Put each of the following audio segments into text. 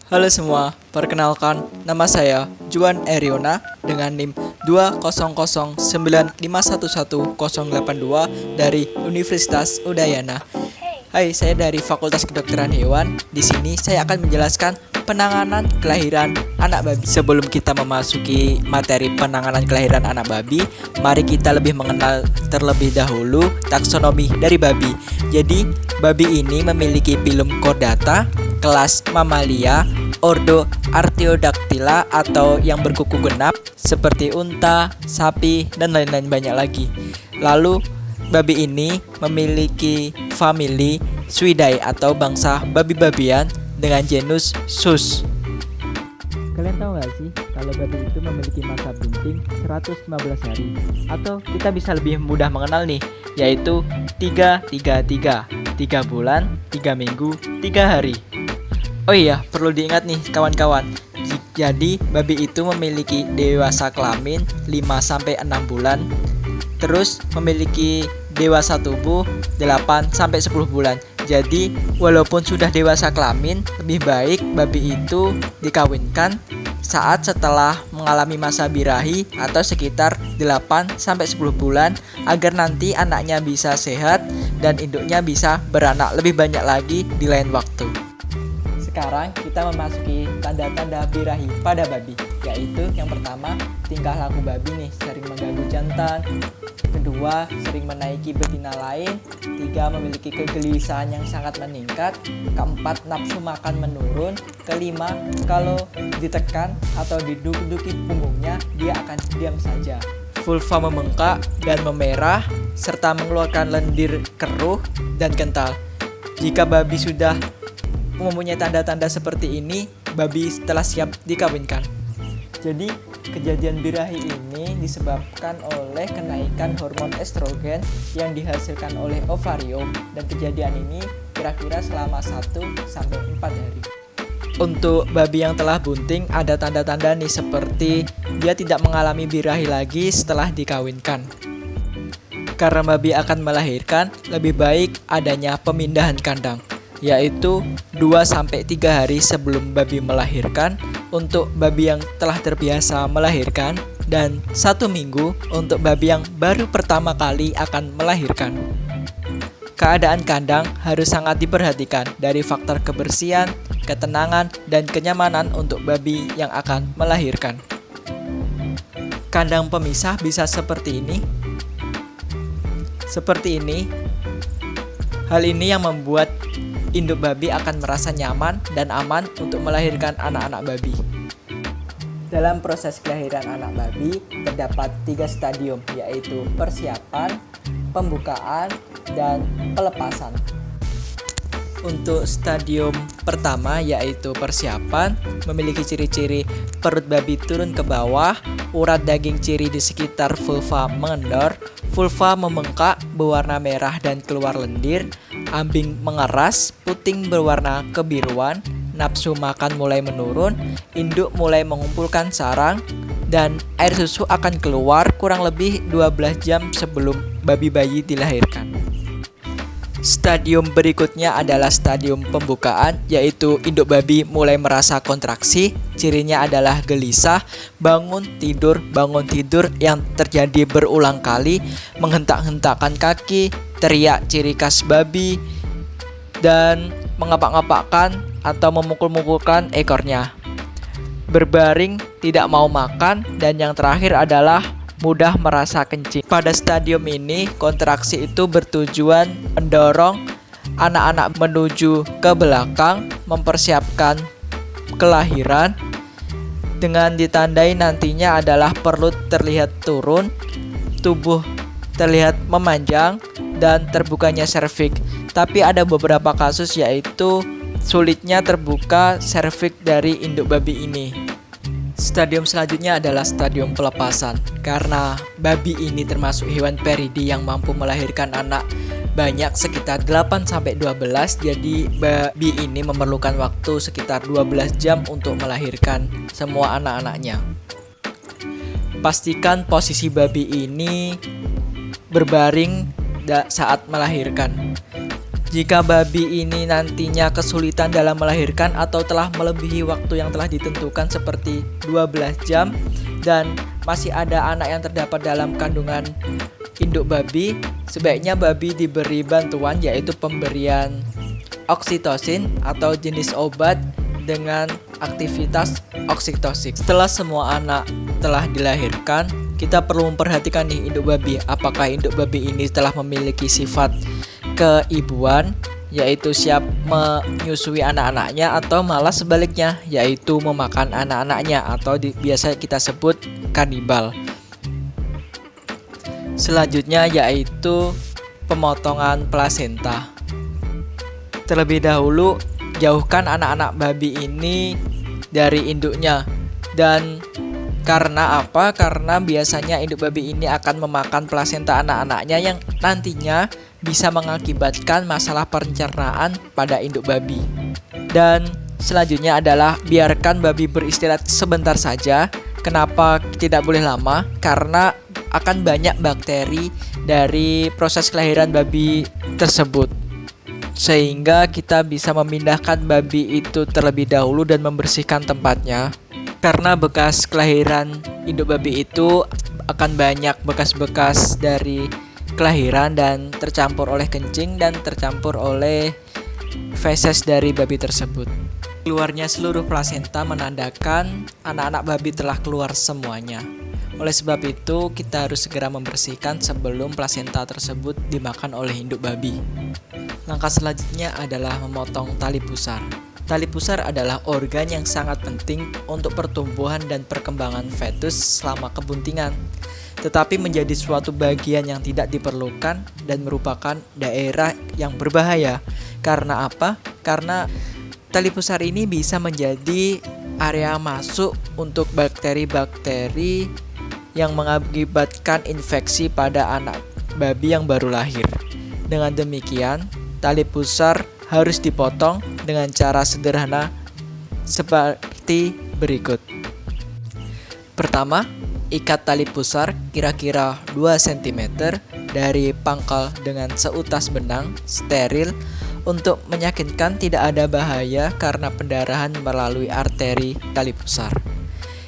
Halo semua, perkenalkan nama saya Juan Eriona dengan NIM 20095111082 dari Universitas Udayana. Hai, saya dari Fakultas Kedokteran Hewan. Di sini saya akan menjelaskan penanganan kelahiran anak babi. Sebelum kita memasuki materi penanganan kelahiran anak babi, mari kita lebih mengenal terlebih dahulu taksonomi dari babi. Jadi, babi ini memiliki filum chordata, kelas Mamalia, ordo Artiodactyla atau yang berkuku genap seperti unta, sapi, dan lain-lain banyak lagi. Lalu, babi ini memiliki famili Suidae atau bangsa babi-babian dengan genus Sus. Kalian tahu nggak sih kalau babi itu memiliki masa bunting 115 hari, atau kita bisa lebih mudah mengenal nih, yaitu 3 bulan, 3 minggu, 3 hari. Oh iya, perlu diingat nih kawan-kawan. Jadi, babi itu memiliki dewasa kelamin 5-6 bulan, terus memiliki dewasa tubuh 8-10 bulan. Jadi, walaupun sudah dewasa kelamin, lebih baik babi itu dikawinkan saat setelah mengalami masa birahi atau sekitar 8-10 bulan agar nanti anaknya bisa sehat dan induknya bisa beranak lebih banyak lagi di lain waktu. Sekarang kita memasuki tanda-tanda birahi pada babi, yaitu yang pertama, tingkah laku babi nih sering mengganggu jantan. Kedua, sering menaiki betina lain. Tiga, memiliki kegelisahan yang sangat meningkat. Keempat, nafsu makan menurun. Kelima, kalau ditekan atau diduduki punggungnya, dia akan diam saja. Vulva membengkak dan memerah, serta mengeluarkan lendir keruh dan kental. Jika babi sudah mempunyai tanda-tanda seperti ini, babi telah siap dikawinkan. Jadi, kejadian birahi ini disebabkan oleh kenaikan hormon estrogen yang dihasilkan oleh ovarium, dan kejadian ini kira-kira selama 1-4 hari. Untuk babi yang telah bunting, ada tanda-tanda nih seperti dia tidak mengalami birahi lagi setelah dikawinkan. Karena babi akan melahirkan, lebih baik adanya pemindahan kandang, yaitu 2-3 hari sebelum babi melahirkan untuk babi yang telah terbiasa melahirkan, dan 1 minggu untuk babi yang baru pertama kali akan melahirkan. Keadaan kandang harus sangat diperhatikan dari faktor kebersihan, ketenangan, dan kenyamanan untuk babi yang akan melahirkan. Kandang pemisah bisa seperti ini. Hal ini yang membuat induk babi akan merasa nyaman dan aman untuk melahirkan anak-anak babi. Dalam proses kelahiran anak babi terdapat 3 stadium, yaitu persiapan, pembukaan, dan pelepasan. Untuk stadium pertama yaitu persiapan, memiliki ciri-ciri perut babi turun ke bawah, urat daging ciri di sekitar vulva mengendor, vulva membengkak berwarna merah dan keluar lendir, ambing mengeras, puting berwarna kebiruan, nafsu makan mulai menurun, induk mulai mengumpulkan sarang, dan air susu akan keluar kurang lebih 12 jam sebelum babi bayi dilahirkan. Stadium berikutnya adalah stadium pembukaan, yaitu induk babi mulai merasa kontraksi. Cirinya adalah gelisah, bangun tidur yang terjadi berulang kali, menghentak-hentakkan kaki, teriak ciri khas babi, dan mengapak-ngapakkan atau memukul-mukulkan ekornya. Berbaring, tidak mau makan, dan yang terakhir adalah mudah merasa kencing. Pada stadium ini, kontraksi itu bertujuan mendorong anak-anak menuju ke belakang, mempersiapkan kelahiran, dengan ditandai nantinya adalah perut terlihat turun, tubuh terlihat memanjang, dan terbukanya serviks. Tapi ada beberapa kasus, yaitu sulitnya terbuka serviks dari induk babi ini. Stadium selanjutnya adalah stadium pelepasan. Karena babi ini termasuk hewan peridi yang mampu melahirkan anak banyak sekitar 8-12, jadi babi ini memerlukan waktu sekitar 12 jam untuk melahirkan semua anak-anaknya. Pastikan posisi babi ini berbaring saat melahirkan. Jika babi ini nantinya kesulitan dalam melahirkan atau telah melebihi waktu yang telah ditentukan seperti 12 jam dan masih ada anak yang terdapat dalam kandungan induk babi, sebaiknya babi diberi bantuan yaitu pemberian oksitosin atau jenis obat dengan aktivitas oksitosin. Setelah semua anak telah dilahirkan, kita perlu memperhatikan nih induk babi. Apakah induk babi ini telah memiliki sifat keibuan, yaitu siap menyusui anak-anaknya, atau malah sebaliknya, yaitu memakan anak-anaknya atau biasa kita sebut kanibal. Selanjutnya yaitu pemotongan plasenta. Terlebih dahulu jauhkan anak-anak babi ini dari induknya. Dan karena apa? Karena biasanya induk babi ini akan memakan plasenta anak-anaknya yang nantinya bisa mengakibatkan masalah pencernaan pada induk babi. Dan selanjutnya adalah biarkan babi beristirahat sebentar saja. Kenapa tidak boleh lama? Karena akan banyak bakteri dari proses kelahiran babi tersebut, sehingga kita bisa memindahkan babi itu terlebih dahulu dan membersihkan tempatnya. Karena bekas kelahiran induk babi itu akan banyak bekas-bekas dari kelahiran dan tercampur oleh kencing dan tercampur oleh feses dari babi tersebut. Keluarnya seluruh plasenta menandakan anak-anak babi telah keluar semuanya. Oleh sebab itu, kita harus segera membersihkan sebelum plasenta tersebut dimakan oleh induk babi. Langkah selanjutnya adalah memotong tali pusar. Tali pusar adalah organ yang sangat penting untuk pertumbuhan dan perkembangan fetus selama kebuntingan, tetapi menjadi suatu bagian yang tidak diperlukan dan merupakan daerah yang berbahaya. Karena apa? Karena tali pusar ini bisa menjadi area masuk untuk bakteri-bakteri yang mengakibatkan infeksi pada anak babi yang baru lahir. Dengan demikian, tali pusar harus dipotong dengan cara sederhana seperti berikut. Pertama, ikat tali pusar kira-kira 2 cm dari pangkal dengan seutas benang steril untuk meyakinkan tidak ada bahaya karena pendarahan melalui arteri tali pusar.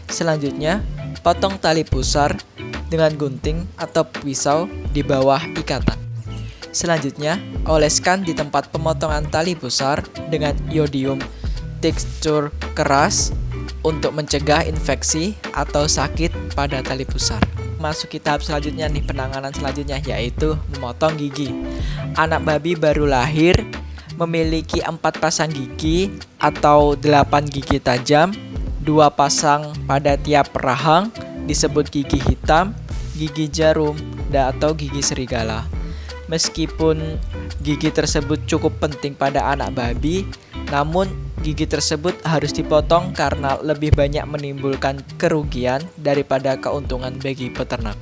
Selanjutnya, potong tali pusar dengan gunting atau pisau di bawah ikatan. Selanjutnya, oleskan di tempat pemotongan tali pusar dengan iodium tekstur keras untuk mencegah infeksi atau sakit pada tali pusar. Masuki tahap selanjutnya nih, penanganan selanjutnya yaitu memotong gigi. Anak babi baru lahir memiliki 4 pasang gigi atau 8 gigi tajam, 2 pasang pada tiap rahang disebut gigi hitam, gigi jarum, atau gigi serigala. Meskipun gigi tersebut cukup penting pada anak babi, namun gigi tersebut harus dipotong karena lebih banyak menimbulkan kerugian daripada keuntungan bagi peternak.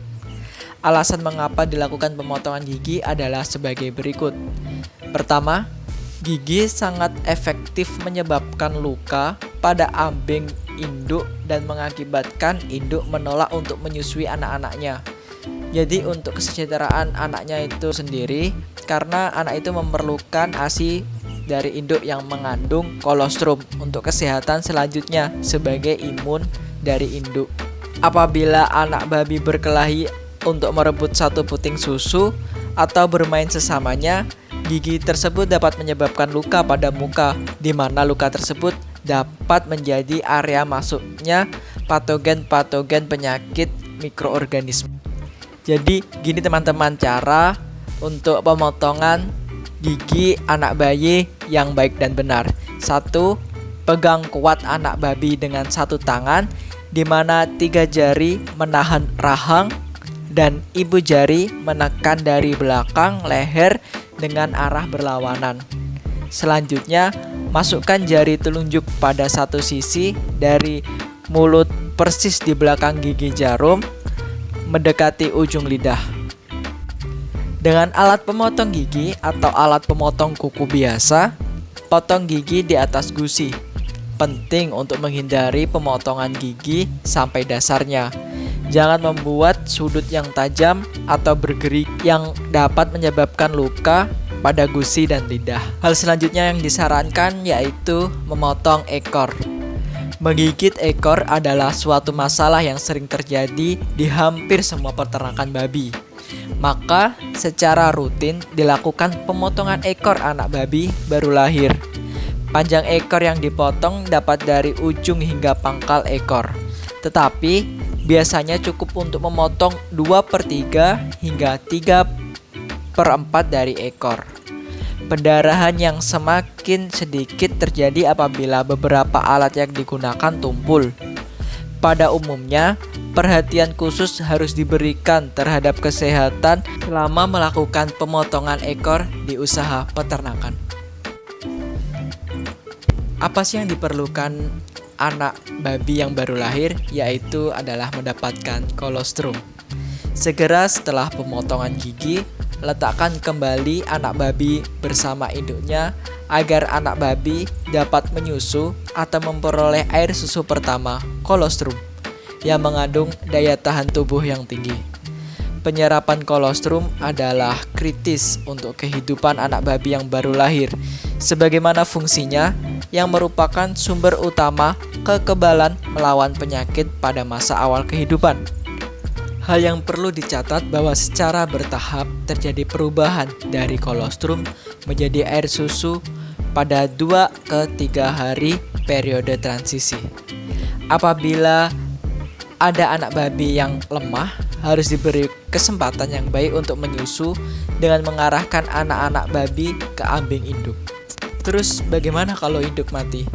Alasan mengapa dilakukan pemotongan gigi adalah sebagai berikut. Pertama, gigi sangat efektif menyebabkan luka pada ambing induk dan mengakibatkan induk menolak untuk menyusui anak-anaknya. Jadi untuk kesejahteraan anaknya itu sendiri, karena anak itu memerlukan ASI dari induk yang mengandung kolostrum untuk kesehatan selanjutnya sebagai imun dari induk. Apabila anak babi berkelahi untuk merebut satu puting susu atau bermain sesamanya, gigi tersebut dapat menyebabkan luka pada muka, di mana luka tersebut dapat menjadi area masuknya patogen-patogen penyakit mikroorganisme. Jadi gini teman-teman cara untuk pemotongan gigi anak bayi yang baik dan benar. 1. Pegang kuat anak babi dengan 1 tangan, di mana 3 jari menahan rahang dan ibu jari menekan dari belakang leher dengan arah berlawanan. Selanjutnya, masukkan jari telunjuk pada satu sisi dari mulut persis di belakang gigi jarum, mendekati ujung lidah. Dengan alat pemotong gigi atau alat pemotong kuku biasa, potong gigi di atas gusi. Penting untuk menghindari pemotongan gigi sampai dasarnya. Jangan membuat sudut yang tajam atau bergerigi yang dapat menyebabkan luka pada gusi dan lidah. Hal selanjutnya yang disarankan yaitu memotong ekor. Menggigit ekor adalah suatu masalah yang sering terjadi di hampir semua peternakan babi. Maka secara rutin dilakukan pemotongan ekor anak babi baru lahir. Panjang ekor yang dipotong dapat dari ujung hingga pangkal ekor. Tetapi biasanya cukup untuk memotong 2/3 hingga 3/4 dari ekor. Pendarahan yang semakin sedikit terjadi apabila beberapa alat yang digunakan tumpul. Pada umumnya, perhatian khusus harus diberikan terhadap kesehatan selama melakukan pemotongan ekor di usaha peternakan. Apa sih yang diperlukan anak babi yang baru lahir? Yaitu adalah mendapatkan kolostrum. Segera setelah pemotongan gigi, letakkan kembali anak babi bersama induknya agar anak babi dapat menyusu atau memperoleh air susu pertama, kolostrum, yang mengandung daya tahan tubuh yang tinggi. Penyerapan kolostrum adalah kritis untuk kehidupan anak babi yang baru lahir, sebagaimana fungsinya yang merupakan sumber utama kekebalan melawan penyakit pada masa awal kehidupan. Hal yang perlu dicatat bahwa secara bertahap terjadi perubahan dari kolostrum menjadi air susu pada 2-3 hari periode transisi. Apabila ada anak babi yang lemah, harus diberi kesempatan yang baik untuk menyusu dengan mengarahkan anak-anak babi ke ambing induk. Terus bagaimana kalau induk mati?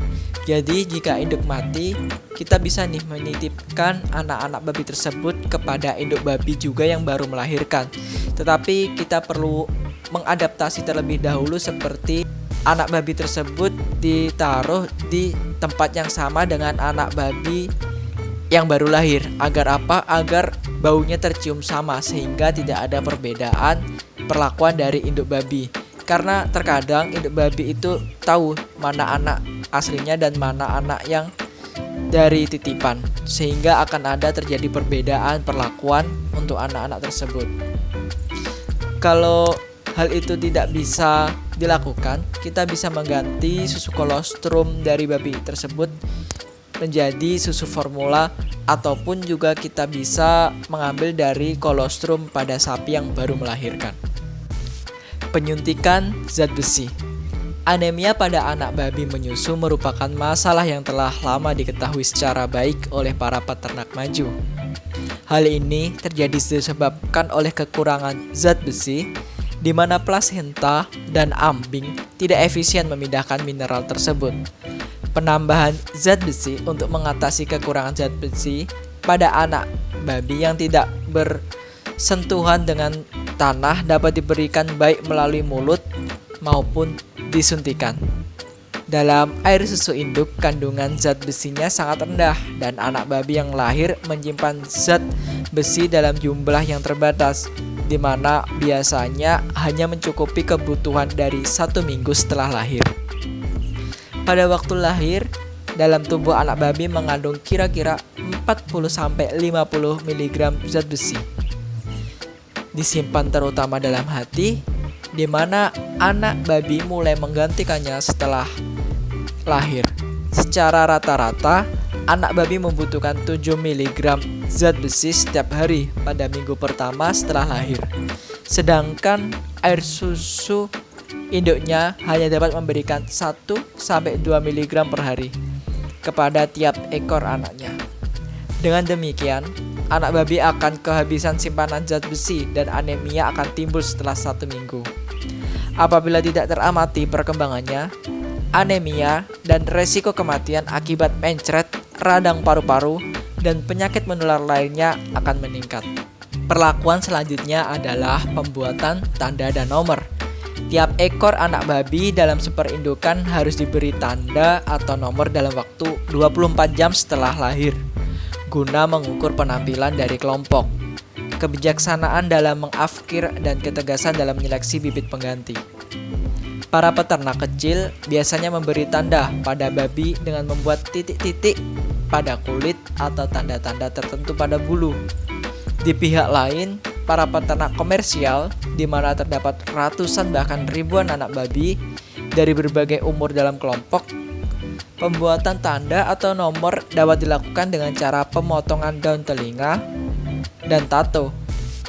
Jadi jika induk mati, kita bisa menitipkan anak-anak babi tersebut kepada induk babi juga yang baru melahirkan. Tetapi kita perlu mengadaptasi terlebih dahulu, seperti anak babi tersebut ditaruh di tempat yang sama dengan anak babi yang baru lahir. Agar apa? Agar baunya tercium sama sehingga tidak ada perbedaan perlakuan dari induk babi. Karena terkadang induk babi itu tahu mana anak aslinya dan mana anak yang dari titipan, sehingga akan ada terjadi perbedaan perlakuan untuk anak-anak tersebut. Kalau hal itu tidak bisa dilakukan, kita bisa mengganti susu kolostrum dari babi tersebut menjadi susu formula, ataupun juga kita bisa mengambil dari kolostrum pada sapi yang baru melahirkan. Penyuntikan zat besi. Anemia pada anak babi menyusu merupakan masalah yang telah lama diketahui secara baik oleh para peternak maju. Hal ini terjadi disebabkan oleh kekurangan zat besi, di mana plasenta dan ambing tidak efisien memindahkan mineral tersebut. Penambahan zat besi untuk mengatasi kekurangan zat besi pada anak babi yang tidak bersentuhan dengan tanah dapat diberikan baik melalui mulut maupun disuntikan. Dalam air susu induk, kandungan zat besinya sangat rendah dan anak babi yang lahir menyimpan zat besi dalam jumlah yang terbatas, di mana biasanya hanya mencukupi kebutuhan dari 1 minggu setelah lahir. Pada waktu lahir, dalam tubuh anak babi mengandung kira-kira 40-50 mg zat besi. Disimpan terutama dalam hati, di mana anak babi mulai menggantikannya setelah lahir. Secara rata-rata, anak babi membutuhkan 7 mg zat besi setiap hari pada minggu pertama setelah lahir. Sedangkan air susu induknya hanya dapat memberikan 1-2 mg per hari kepada tiap ekor anaknya. Dengan demikian, anak babi akan kehabisan simpanan zat besi dan anemia akan timbul setelah 1 minggu. Apabila tidak teramati perkembangannya, anemia dan resiko kematian akibat mencret, radang paru-paru, dan penyakit menular lainnya akan meningkat. Perlakuan selanjutnya adalah pembuatan tanda dan nomor. Tiap ekor anak babi dalam seperindukan harus diberi tanda atau nomor dalam waktu 24 jam setelah lahir, guna mengukur penampilan dari kelompok, kebijaksanaan dalam mengafkir, dan ketegasan dalam menyeleksi bibit pengganti. Para peternak kecil biasanya memberi tanda pada babi dengan membuat titik-titik pada kulit atau tanda-tanda tertentu pada bulu. Di pihak lain, para peternak komersial di mana terdapat ratusan bahkan ribuan anak babi dari berbagai umur dalam kelompok, pembuatan tanda atau nomor dapat dilakukan dengan cara pemotongan daun telinga dan tato.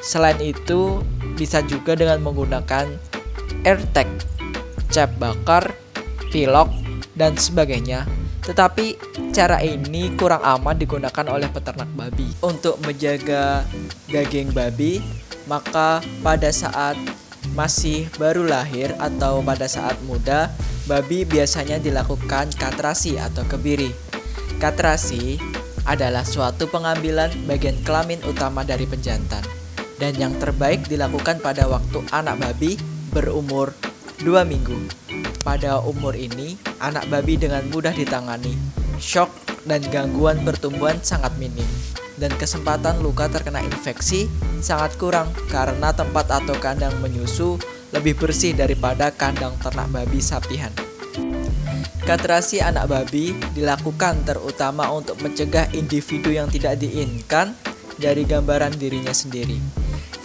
Selain itu, bisa juga dengan menggunakan AirTag, cap bakar, pilok, dan sebagainya. Tetapi cara ini kurang aman digunakan oleh peternak babi. Untuk menjaga daging babi, maka pada saat masih baru lahir atau pada saat muda, babi biasanya dilakukan kastrasi atau kebiri. Kastrasi adalah suatu pengambilan bagian kelamin utama dari pejantan, dan yang terbaik dilakukan pada waktu anak babi berumur 2 minggu. Pada umur ini, anak babi dengan mudah ditangani. Shock dan gangguan pertumbuhan sangat minim, dan kesempatan luka terkena infeksi sangat kurang karena tempat atau kandang menyusu lebih bersih daripada kandang ternak babi sapihan. Kastrasi anak babi dilakukan terutama untuk mencegah individu yang tidak diinginkan dari gambaran dirinya sendiri,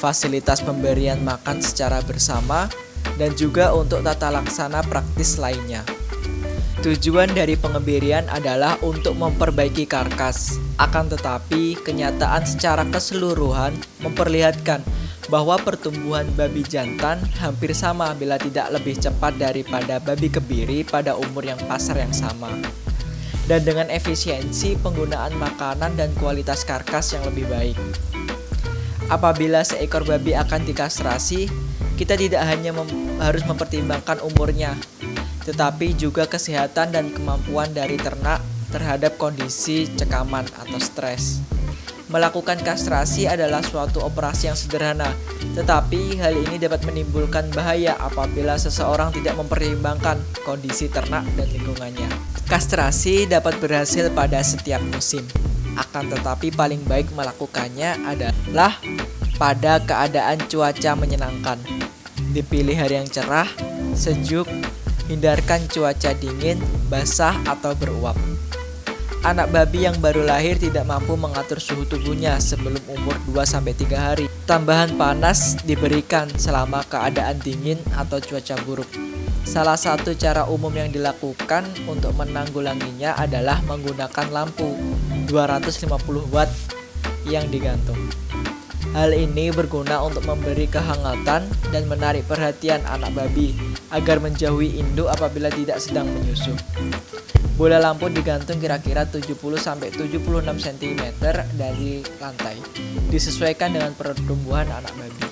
fasilitas pemberian makan secara bersama, dan juga untuk tata laksana praktis lainnya. Tujuan dari pengebirian adalah untuk memperbaiki karkas. Akan tetapi, kenyataan secara keseluruhan memperlihatkan bahwa pertumbuhan babi jantan hampir sama bila tidak lebih cepat daripada babi kebiri pada umur yang pasar yang sama. Dan dengan efisiensi penggunaan makanan dan kualitas karkas yang lebih baik. Apabila seekor babi akan dikastrasi, kita tidak hanya harus mempertimbangkan umurnya, tetapi juga kesehatan dan kemampuan dari ternak terhadap kondisi cekaman atau stres. Melakukan kastrasi adalah suatu operasi yang sederhana, tetapi hal ini dapat menimbulkan bahaya apabila seseorang tidak mempertimbangkan kondisi ternak dan lingkungannya. Kastrasi dapat berhasil pada setiap musim, akan tetapi paling baik melakukannya adalah pada keadaan cuaca menyenangkan. Dipilih hari yang cerah, sejuk, hindarkan cuaca dingin, basah, atau beruap. Anak babi yang baru lahir tidak mampu mengatur suhu tubuhnya sebelum umur 2-3 hari. Tambahan panas diberikan selama keadaan dingin atau cuaca buruk. Salah satu cara umum yang dilakukan untuk menanggulanginya adalah menggunakan lampu 250 watt yang digantung. Hal ini berguna untuk memberi kehangatan dan menarik perhatian anak babi agar menjauhi induk apabila tidak sedang menyusu. Bola lampu digantung kira-kira 70-76 cm dari lantai, disesuaikan dengan pertumbuhan anak babi.